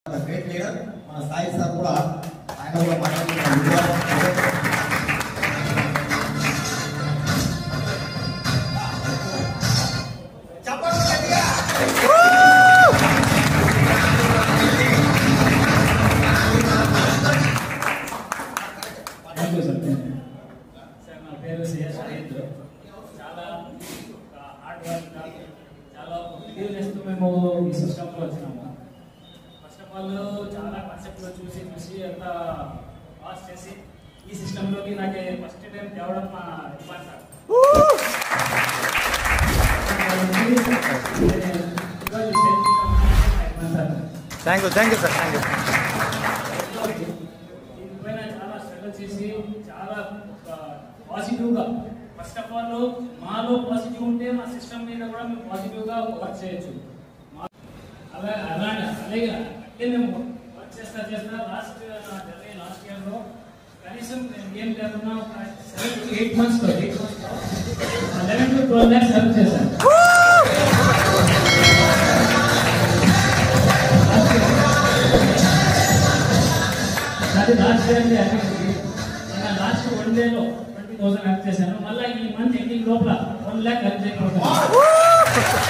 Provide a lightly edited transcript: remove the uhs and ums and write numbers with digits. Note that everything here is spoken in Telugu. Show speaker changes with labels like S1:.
S1: గ్రేట్ లీడర్ మన సాయి సార్ కూడా ఆయన కూడా మాట్లాడుతున్నారు.
S2: నా పేరు సిఎస్ రవీంద్ర. చాలా హార్డ్ వర్క్, చాలా రివ్యూ చేస్తూ మేము ఈ సిస్టంలో వచ్చినాము. ఫస్ట్ ఆఫ్ ఆల్ చాలా కాన్సెప్ట్లో చూసి అంతా పాస్ చేసి ఈ సిస్టంలోకి నాకు ఫస్ట్ టైం తేవడం మా Irfan sir.
S3: Thank you sir.
S2: దీనిపైన చాలా స్ట్రగుల్ చేసి చాలా పాజిటివ్గా ఫస్ట్ ఆఫ్ ఆల్ మాలో పాజిటివ్ ఉంటే మా సిస్టమ్ మీద కూడా మేము పాజిటివ్గా వర్క్ చేయొచ్చు. అలాగే మేము వర్క్ చేస్తా లాస్ట్ ఇయర్లో కనీసం ఏం లేకున్నా 7 to 8 months 11 to 12 lakhs help చేశాను. అది లాస్ట్ ఇయర్ లాస్ట్ 1 డేలో 20,000 హెల్ప్ చేశాను. మళ్ళీ ఈ మంత్ ఎండింగ్ లోపల 1 lakh హెల్ప్ చేయకపోతాను.